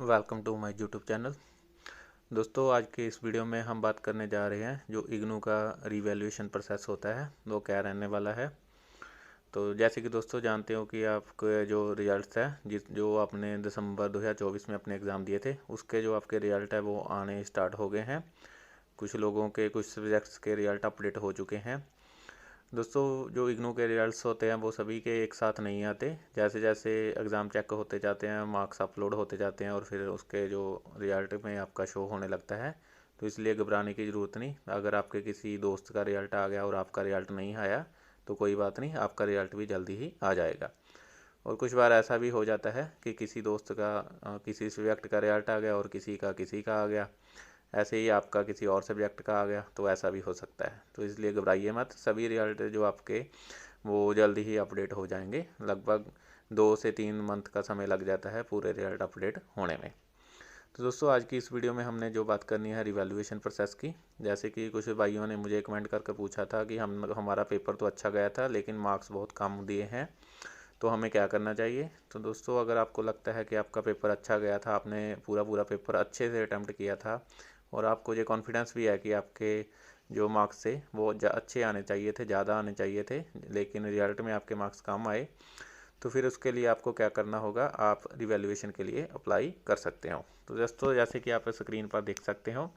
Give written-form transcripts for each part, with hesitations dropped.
Welcome to my YouTube channel. दोस्तों, आज के इस वीडियो में हम बात करने जा रहे हैं जो इग्नू का रिवैल्यूएशन प्रोसेस होता है वो क्या रहने वाला है। तो जैसे कि दोस्तों जानते हो कि आपके जो रिजल्ट्स है जो आपने दिसंबर 2024 में अपने एग्ज़ाम दिए थे उसके जो आपके रिजल्ट है वो आने स्टार्ट हो गए हैं। कुछ लोगों के कुछ सब्जेक्ट्स के रिजल्ट अपडेट हो चुके हैं। दोस्तों, जो इग्नू के रिजल्ट्स होते हैं वो सभी के एक साथ नहीं आते। जैसे जैसे एग्ज़ाम चेक होते जाते हैं, मार्क्स अपलोड होते जाते हैं और फिर उसके जो रिजल्ट में आपका शो होने लगता है। तो इसलिए घबराने की ज़रूरत नहीं। अगर आपके किसी दोस्त का रिजल्ट आ गया और आपका रिजल्ट नहीं आया तो कोई बात नहीं, आपका रिजल्ट भी जल्दी ही आ जाएगा। और कुछ बार ऐसा भी हो जाता है कि किसी दोस्त का किसी सब्जेक्ट का रिजल्ट आ गया और किसी का आ गया। ऐसे ही आपका किसी और सब्जेक्ट का आ गया, तो ऐसा भी हो सकता है। तो इसलिए घबराइए मत, सभी रिजल्ट जो आपके वो जल्दी ही अपडेट हो जाएंगे। लगभग 2 से 3 मंथ का समय लग जाता है पूरे रिजल्ट अपडेट होने में। तो दोस्तों, आज की इस वीडियो में हमने जो बात करनी है रिवैल्यूएशन प्रोसेस की। जैसे कि कुछ भाइयों ने मुझे कमेंट करके पूछा था कि हमारा पेपर तो अच्छा गया था लेकिन मार्क्स बहुत कम दिए हैं, तो हमें क्या करना चाहिए। तो दोस्तों, अगर आपको लगता है कि आपका पेपर अच्छा गया था, आपने पूरा पूरा पेपर अच्छे से अटैम्प्ट किया था और आपको ये कॉन्फिडेंस भी है कि आपके जो मार्क्स थे वो अच्छे आने चाहिए थे, ज़्यादा आने चाहिए थे, लेकिन रिजल्ट में आपके मार्क्स कम आए, तो फिर उसके लिए आपको क्या करना होगा, आप रिवैल्यूएशन के लिए अप्लाई कर सकते हो। तो दोस्तों, जैसे कि आप स्क्रीन पर देख सकते हो,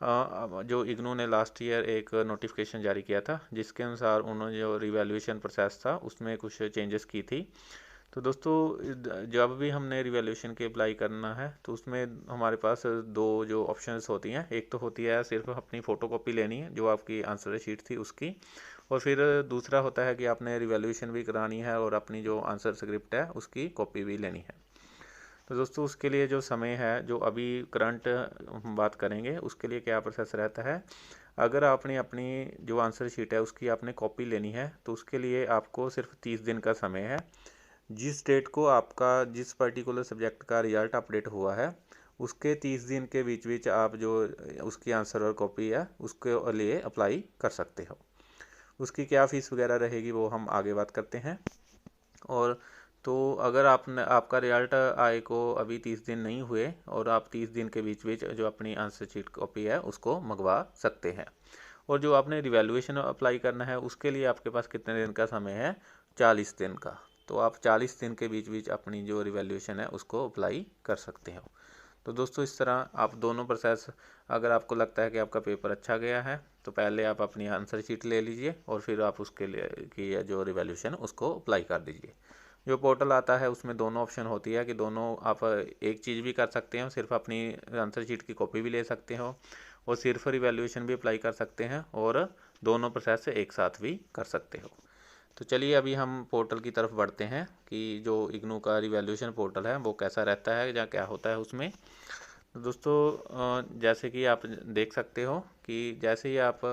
जो इग्नू ने लास्ट ईयर एक नोटिफिकेशन जारी किया था जिसके अनुसार उन्होंने जो रिवैल्यूएशन प्रोसेस था उसमें कुछ चेंजेस की थी। तो दोस्तों, जब भी हमने रिवैल्यूएशन के अप्लाई करना है तो उसमें हमारे पास दो जो ऑप्शंस होती हैं। एक तो होती है सिर्फ अपनी फ़ोटोकॉपी लेनी है जो आपकी आंसर शीट थी उसकी, और फिर दूसरा होता है कि आपने रिवैल्यूएशन भी करानी है और अपनी जो आंसर स्क्रिप्ट है उसकी कॉपी भी लेनी है। तो दोस्तों, उसके लिए जो समय है जो अभी करंट हम बात करेंगे उसके लिए क्या प्रोसेस रहता है। अगर आपने अपनी जो आंसर शीट है उसकी आपने कॉपी लेनी है तो उसके लिए आपको सिर्फ 30 दिन का समय है। जिस डेट को आपका जिस पर्टिकुलर सब्जेक्ट का रिजल्ट अपडेट हुआ है उसके 30 दिन के बीच बीच आप जो उसकी आंसर और कॉपी है उसके लिए अप्लाई कर सकते हो। उसकी क्या फ़ीस वगैरह रहेगी वो हम आगे बात करते हैं। और तो अगर आपने आपका रिजल्ट आए को अभी 30 दिन नहीं हुए और आप 30 दिन के बीच बीच जो अपनी आंसर शीट कॉपी है उसको मंगवा सकते हैं। और जो आपने रिवैल्यूएशन अप्लाई करना है उसके लिए आपके पास कितने दिन का समय है, 40 दिन का। तो आप 40 दिन के बीच बीच अपनी जो रिवैल्यूएशन है उसको अप्लाई कर सकते हो। तो दोस्तों, इस तरह आप दोनों प्रोसेस, अगर आपको लगता है कि आपका पेपर अच्छा गया है तो पहले आप अपनी आंसर शीट ले लीजिए और फिर आप उसके लिए की जो रिवैल्यूएशन उसको अप्लाई कर दीजिए। जो पोर्टल आता है उसमें दोनों ऑप्शन होती है कि दोनों आप एक चीज़ भी कर सकते हो, सिर्फ अपनी आंसर शीट की कॉपी भी ले सकते हो और सिर्फ रिवैल्यूएशन भी अप्लाई कर सकते हैं और दोनों प्रोसेस एक साथ भी कर सकते हो। तो चलिए अभी हम पोर्टल की तरफ बढ़ते हैं कि जो इग्नू का रिवैल्यूएशन पोर्टल है वो कैसा रहता है या क्या होता है उसमें। तो दोस्तों, जैसे कि आप देख सकते हो कि जैसे ही आप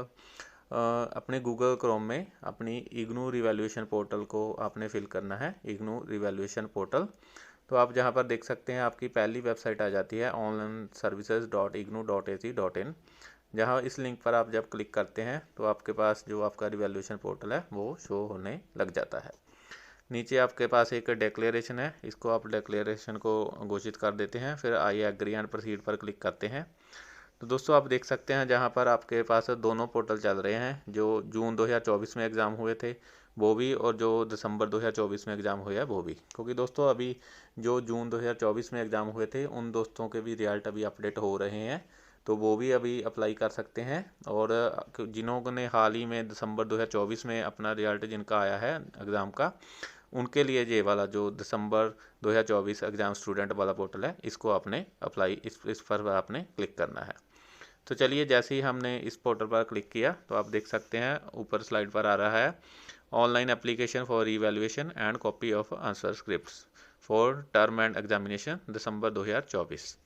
अपने गूगल क्रोम में अपनी इग्नू रिवैल्यूएशन पोर्टल को आपने फिल करना है, इग्नू रिवैल्यूएशन पोर्टल। तो आप जहाँ पर देख सकते हैं आपकी पहली वेबसाइट आ जाती है onlineservices.ignu.ac.in। जहाँ इस लिंक पर आप जब क्लिक करते हैं तो आपके पास जो आपका रिवैल्यूएशन पोर्टल है वो शो होने लग जाता है। नीचे आपके पास एक डिक्लेरेशन है, इसको आप डिक्लेरेशन को घोषित कर देते हैं, फिर आई एग्री एंड प्रोसीड पर क्लिक करते हैं। तो दोस्तों, आप देख सकते हैं जहाँ पर आपके पास दोनों पोर्टल चल रहे हैं, जो जून 2024 में एग्ज़ाम हुए थे वो भी और जो दिसंबर 2024 में एग्ज़ाम हुए हैं वो भी। क्योंकि दोस्तों, अभी जो जून 2024 में एग्ज़ाम हुए थे उन दोस्तों के भी रिजल्ट अभी अपडेट हो रहे हैं, तो वो भी अभी अप्लाई कर सकते हैं। और जिन्होंने हाल ही में दिसंबर 2024 में अपना रिजल्ट जिनका आया है एग्ज़ाम का, उनके लिए ये वाला जो दिसंबर 2024 एग्ज़ाम स्टूडेंट वाला पोर्टल है इसको आपने अप्लाई इस पर आपने क्लिक करना है। तो चलिए, जैसे ही हमने इस पोर्टल पर क्लिक किया तो आप देख सकते हैं ऊपर स्लाइड पर आ रहा है online application for revaluation and copy of answer scripts for term end examination December 2024।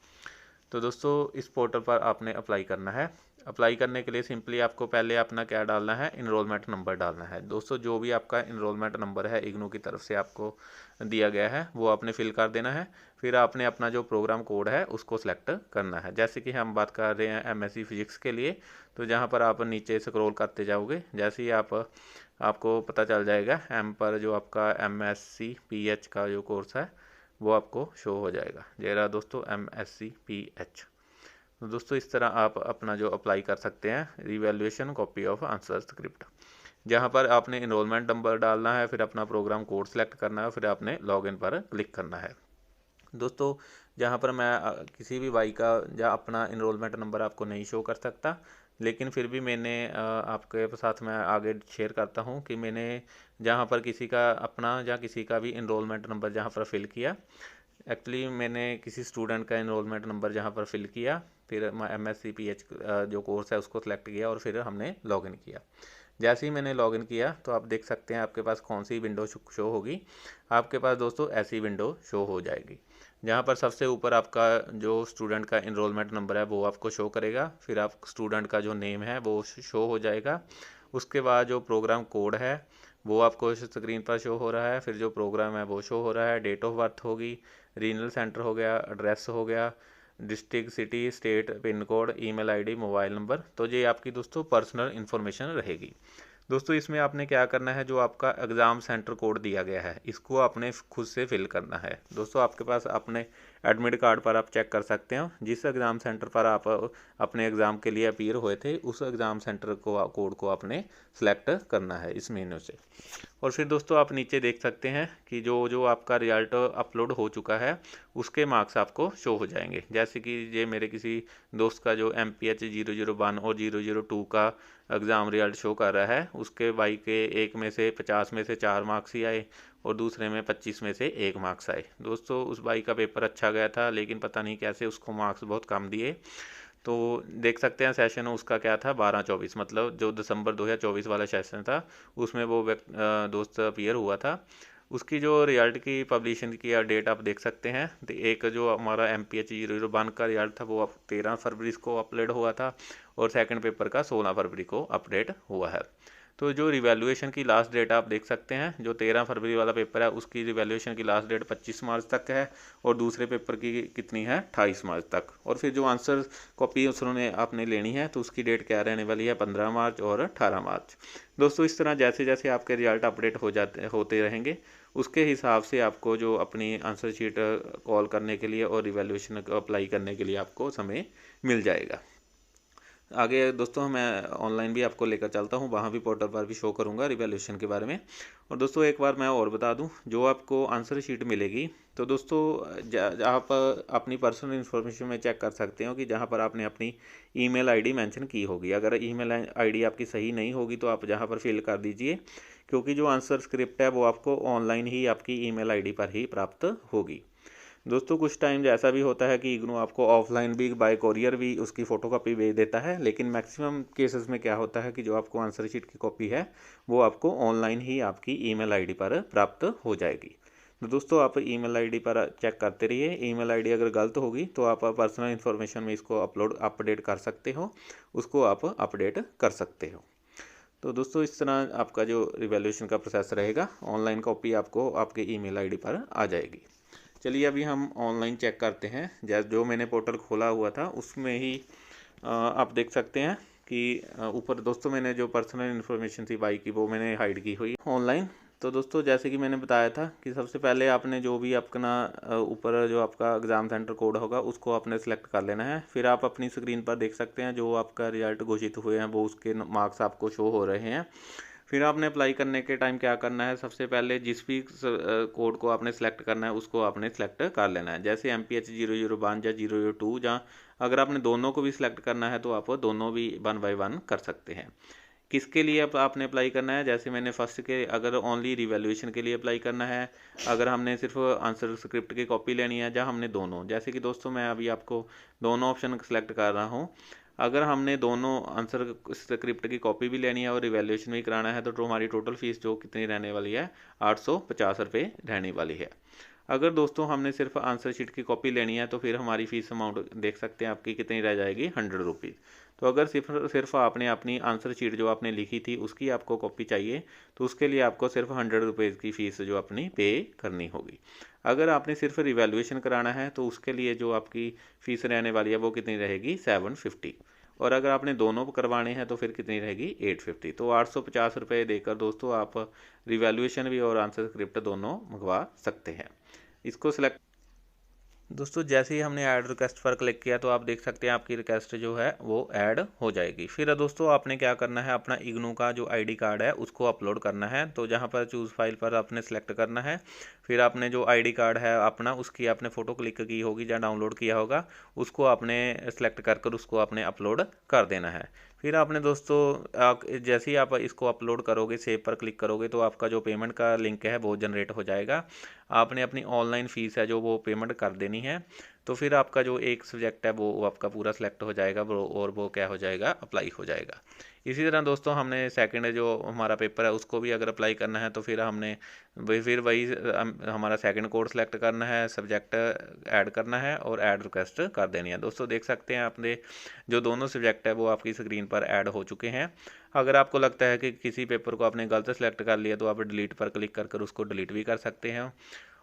तो दोस्तों, इस पोर्टल पर आपने अप्लाई करना है। अप्लाई करने के लिए सिंपली आपको पहले अपना क्या डालना है, इनरोलमेंट नंबर डालना है। दोस्तों, जो भी आपका इनरोलमेंट नंबर है इग्नू की तरफ से आपको दिया गया है वो आपने फिल कर देना है। फिर आपने अपना जो प्रोग्राम कोड है उसको सिलेक्ट करना है। जैसे कि हम बात कर रहे हैं एमएससी फिजिक्स के लिए, तो जहाँ पर आप नीचे स्क्रॉल करते जाओगे, जैसे ही आपको पता चल जाएगा एम पर जो आपका एमएससी पीएच का जो कोर्स है वो आपको शो हो जाएगा। ये रहा दोस्तों MSCPH। तो दोस्तों इस तरह आप अपना जो अप्लाई कर सकते हैं revaluation copy of answer script, जहाँ पर आपने इनरोलमेंट नंबर डालना है, फिर अपना प्रोग्राम कोड सेलेक्ट करना है, फिर आपने लॉगिन पर क्लिक करना है। दोस्तों जहाँ पर मैं किसी भी भाई का या अपना इनरोलमेंट नंबर आपको नहीं शो कर सकता, लेकिन फिर भी मैंने आपके साथ मैं आगे शेयर करता हूँ कि मैंने जहाँ पर किसी का अपना या किसी का भी इनरोलमेंट नंबर जहाँ पर फिल किया, एक्चुअली मैंने किसी स्टूडेंट का इनरोलमेंट नंबर जहाँ पर फिल किया, फिर MSCPH जो कोर्स है उसको सेलेक्ट किया और फिर हमने लॉगिन किया। जैसे ही मैंने लॉगिन किया तो आप देख सकते हैं आपके पास कौन सी विंडो शो होगी। आपके पास दोस्तों ऐसी विंडो शो हो जाएगी, जहाँ पर सबसे ऊपर आपका जो स्टूडेंट का इनरोलमेंट नंबर है वो आपको शो करेगा, फिर आप स्टूडेंट का जो नेम है वो शो हो जाएगा। उसके बाद जो प्रोग्राम कोड है वो आपको स्क्रीन पर शो हो रहा है, फिर जो प्रोग्राम है वो शो हो रहा है, डेट ऑफ बर्थ होगी, रीजनल सेंटर हो गया, एड्रेस हो गया, district, city, state, pin code, email ID, mobile number. तो ये आपकी दोस्तों पर्सनल इन्फॉर्मेशन रहेगी। दोस्तों इसमें आपने क्या करना है, जो आपका एग्ज़ाम सेंटर कोड दिया गया है इसको आपने खुद से फिल करना है। दोस्तों आपके पास अपने एडमिट कार्ड पर आप चेक कर सकते हो जिस एग्ज़ाम सेंटर पर आप अपने एग्ज़ाम के लिए अपीयर हुए थे, उस एग्ज़ाम सेंटर को कोड को आपने सेलेक्ट करना है इस मेन्यू से। और फिर दोस्तों आप नीचे देख सकते हैं कि जो जो आपका रिजल्ट अपलोड हो चुका है उसके मार्क्स आपको शो हो जाएंगे। जैसे कि ये मेरे किसी दोस्त का जो MPH 001 और 002 का एग्ज़ाम रिजल्ट शो कर रहा है, उसके भाई के एक में से 50 में से 4 मार्क्स ही आए और दूसरे में 25 में से 1 मार्क्स आए। दोस्तों उस भाई का पेपर अच्छा गया था, लेकिन पता नहीं कैसे उसको मार्क्स बहुत कम दिए। तो देख सकते हैं सेशन उसका क्या था 12-24, मतलब जो दिसंबर 2024 वाला सेशन था उसमें वो दोस्त अपीयर हुआ था। उसकी जो रिजल्ट की पब्लिशन की डेट आप देख सकते हैं। तो एक जो हमारा MPH 001 का रिजल्ट था वो 13 फरवरी को अपलोड हुआ था और सेकंड पेपर का 16 फरवरी को अपडेट हुआ है। तो जो रिवैल्यूएशन की लास्ट डेट आप देख सकते हैं, जो 13 फरवरी वाला पेपर है उसकी रिवैल्यूएशन की लास्ट डेट 25 मार्च तक है और दूसरे पेपर की कितनी है 28 मार्च तक। और फिर जो आंसर कॉपी उन्होंने आपने लेनी है तो उसकी डेट क्या रहने वाली है 15 मार्च और 18 मार्च। दोस्तों इस तरह जैसे जैसे आपके रिजल्ट अपडेट होते रहेंगे उसके हिसाब से आपको जो अपनी आंसर शीट कॉल करने के लिए और रिवैल्यूएशन अप्लाई करने के लिए आपको समय मिल जाएगा। आगे दोस्तों मैं ऑनलाइन भी आपको लेकर चलता हूँ, वहाँ भी पोर्टल पर भी शो करूँगा रिवैल्यूएशन के बारे में। और दोस्तों एक बार मैं और बता दूँ, जो आपको आंसर शीट मिलेगी तो दोस्तों आप अपनी पर्सनल इन्फॉर्मेशन में चेक कर सकते हो कि जहाँ पर आपने अपनी ईमेल आईडी मेंशन की होगी। अगर ईमेल आईडी आपकी सही नहीं होगी तो आप जहाँ पर फिल कर दीजिए, क्योंकि जो आंसर स्क्रिप्ट है वो आपको ऑनलाइन ही आपकी ईमेल आईडी पर ही प्राप्त होगी। दोस्तों कुछ टाइम ऐसा भी होता है कि इग्नू आपको ऑफलाइन भी बाय कोरियर भी उसकी फ़ोटोकॉपी भेज देता है, लेकिन मैक्सिमम केसेस में क्या होता है कि जो आपको आंसर शीट की कॉपी है वो आपको ऑनलाइन ही आपकी ईमेल आईडी पर प्राप्त हो जाएगी। तो दोस्तों आप ईमेल आईडी पर चेक करते रहिए। ईमेल आईडी अगर गलत होगी तो आप पर्सनल इन्फॉर्मेशन में इसको अपडेट कर सकते हो, उसको आप अपडेट कर सकते हो। तो दोस्तों इस तरह आपका जो रिवैल्यूएशन का प्रोसेस रहेगा, ऑनलाइन कॉपी आपको आपके ईमेल आईडी पर आ जाएगी। चलिए अभी हम ऑनलाइन चेक करते हैं। जैसे जो मैंने पोर्टल खोला हुआ था उसमें ही आप देख सकते हैं कि ऊपर दोस्तों मैंने जो पर्सनल इन्फॉर्मेशन थी बाइक की वो मैंने हाइड की हुई ऑनलाइन। तो दोस्तों जैसे कि मैंने बताया था कि सबसे पहले आपने जो भी अपना ऊपर जो आपका एग्ज़ाम सेंटर कोड होगा उसको आपने सेलेक्ट कर लेना है। फिर आप अपनी स्क्रीन पर देख सकते हैं जो आपका रिजल्ट घोषित हुए हैं वो उसके मार्क्स आपको शो हो रहे हैं। फिर आपने अप्लाई करने के टाइम क्या करना है, सबसे पहले जिस भी कोड को आपने सेलेक्ट करना है उसको आपने सेलेक्ट कर लेना है। जैसे MPH 001 या 002, जहाँ अगर आपने दोनों को भी सिलेक्ट करना है तो आप दोनों भी 1 बाय 1 कर सकते हैं। किसके लिए आपने अप्लाई करना है, जैसे मैंने फर्स्ट के अगर ओनली रिवैल्यूएशन के लिए अप्लाई करना है, अगर हमने सिर्फ आंसर स्क्रिप्ट की कॉपी लेनी है, जहाँ हमने दोनों, जैसे कि दोस्तों मैं अभी आपको दोनों ऑप्शन सेलेक्ट कर रहा हूँ। अगर हमने दोनों आंसर स्क्रिप्ट की कॉपी भी लेनी है और रिवैल्यूएशन भी कराना है तो हमारी टोटल फीस जो कितनी रहने वाली है 850 रुपये रहने वाली है। अगर दोस्तों हमने सिर्फ आंसर शीट की कॉपी लेनी है तो फिर हमारी फीस अमाउंट देख सकते हैं आपकी कितनी रह जाएगी 100 रुपीज़। तो अगर सिर्फ आपने अपनी आंसर शीट जो आपने लिखी थी उसकी आपको कॉपी चाहिए तो उसके लिए आपको सिर्फ 100 रुपीज़ की फ़ीस जो अपनी पे करनी होगी। अगर आपने सिर्फ रिवैल्यूएशन कराना है तो उसके लिए जो आपकी फ़ीस रहने वाली है वो कितनी रहेगी 750। और अगर आपने दोनों करवाने हैं तो फिर कितनी रहेगी 850। तो 850 रुपये देकर दोस्तों आप रिवैल्यूएशन भी और आंसर स्क्रिप्ट दोनों मंगवा सकते हैं। इसको सिलेक्ट दोस्तों जैसे ही हमने ऐड रिक्वेस्ट पर क्लिक किया तो आप देख सकते हैं आपकी रिक्वेस्ट जो है वो ऐड हो जाएगी। फिर दोस्तों आपने क्या करना है, अपना इग्नू का जो आईडी कार्ड है उसको अपलोड करना है। तो जहां पर चूज़ फाइल पर आपने सेलेक्ट करना है, फिर आपने जो आईडी कार्ड है अपना उसकी आपने फ़ोटो क्लिक की होगी या डाउनलोड किया होगा, उसको आपने सेलेक्ट कर उसको आपने अपलोड कर देना है। फिर आपने दोस्तों जैसे ही आप इसको अपलोड करोगे, सेव पर क्लिक करोगे, तो आपका जो पेमेंट का लिंक है वो जनरेट हो जाएगा। आपने अपनी ऑनलाइन फ़ीस है जो वो पेमेंट कर देनी है। तो फिर आपका जो एक सब्जेक्ट है वो आपका पूरा सेलेक्ट हो जाएगा और वो क्या हो जाएगा, अप्लाई हो जाएगा। इसी तरह दोस्तों हमने सेकंड जो हमारा पेपर है उसको भी अगर अप्लाई करना है तो फिर हमने फिर वही हमारा सेकंड कोड सेलेक्ट करना है, सब्जेक्ट ऐड करना है और ऐड रिक्वेस्ट कर देनी है। दोस्तों देख सकते हैं आपने जो दोनों सब्जेक्ट है वो आपकी स्क्रीन पर ऐड हो चुके हैं। अगर आपको लगता है कि किसी पेपर को आपने गलत सेलेक्ट कर लिया तो आप डिलीट पर क्लिक कर उसको डिलीट भी कर सकते हैं।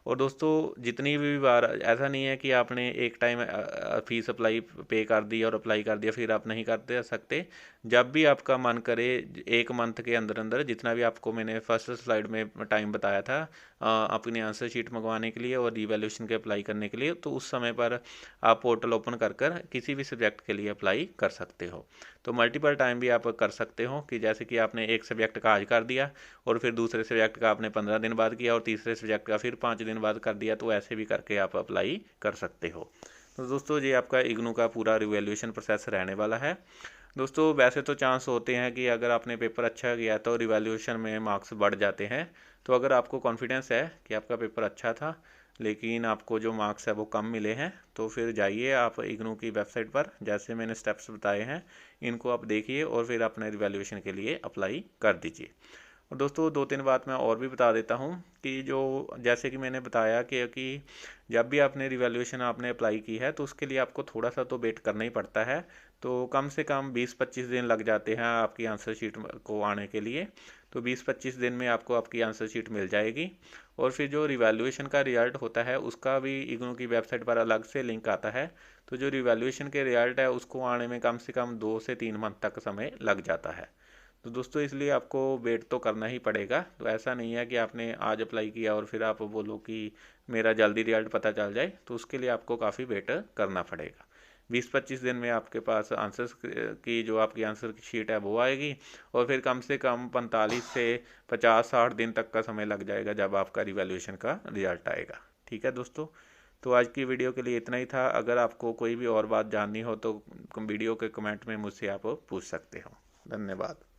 और दोस्तों जितनी भी बार, ऐसा नहीं है कि आपने एक टाइम फ़ीस अप्लाई पे कर दी और अप्लाई कर दिया फिर आप नहीं करते सकते। जब भी आपका मन करे, एक मंथ के अंदर अंदर जितना भी आपको मैंने फर्स्ट स्लाइड में टाइम बताया था अपनी आंसर शीट मंगवाने के लिए और रिवैल्यूएशन के अप्लाई करने के लिए, तो उस समय पर आप पोर्टल ओपन कर किसी भी सब्जेक्ट के लिए अप्लाई कर सकते हो। तो मल्टीपल टाइम भी आप कर सकते हो कि जैसे कि आपने एक सब्जेक्ट का आज कर दिया और फिर दूसरे सब्जेक्ट का आपने 15 दिन बाद किया और तीसरे सब्जेक्ट का फिर 5 दिन बाद कर दिया, तो ऐसे भी करके आप अप्लाई कर सकते हो। तो दोस्तों ये आपका इग्नू का पूरा रिवैल्यूएशन प्रोसेस रहने वाला है। दोस्तों वैसे तो चांस होते हैं कि अगर आपने पेपर अच्छा किया तो रिवैल्यूएशन में मार्क्स बढ़ जाते हैं। तो अगर आपको कॉन्फिडेंस है कि आपका पेपर अच्छा था लेकिन आपको जो मार्क्स है वो कम मिले हैं, तो फिर जाइए आप इग्नू की वेबसाइट पर, जैसे मैंने स्टेप्स बताए हैं इनको आप देखिए और फिर अपने रिवैल्यूएशन के लिए अप्लाई कर दीजिए। और दोस्तों 2-3 बात मैं और भी बता देता हूँ कि जो जैसे कि मैंने बताया कि जब भी आपने रिवैल्यूएशन आपने अप्लाई की है तो उसके लिए आपको थोड़ा सा तो वेट करना ही पड़ता है। तो कम से कम 20-25 दिन लग जाते हैं आपकी आंसर शीट को आने के लिए। तो 20-25 दिन में आपको आपकी आंसर शीट मिल जाएगी। और फिर जो रिवैल्यूएशन का रिजल्ट होता है उसका भी इग्नू की वेबसाइट पर अलग से लिंक आता है। तो जो रिवैल्यूएशन के रिजल्ट है उसको आने में कम से कम 2 से 3 मंथ तक समय लग जाता है। तो दोस्तों इसलिए आपको वेट तो करना ही पड़ेगा। तो ऐसा नहीं है कि आपने आज अप्लाई किया और फिर आप बोलो कि मेरा जल्दी रिजल्ट पता चल जाए, तो उसके लिए आपको काफ़ी वेट करना पड़ेगा। 20-25 दिन में आपके पास आंसर्स की जो आपकी आंसर की शीट है वो आएगी और फिर कम से कम 45 से 50-60 दिन तक का समय लग जाएगा जब आपका रिवैल्यूएशन का रिजल्ट आएगा। ठीक है दोस्तों, तो आज की वीडियो के लिए इतना ही था। अगर आपको कोई भी और बात जाननी हो तो वीडियो के कमेंट में मुझसे आप पूछ सकते हो। धन्यवाद।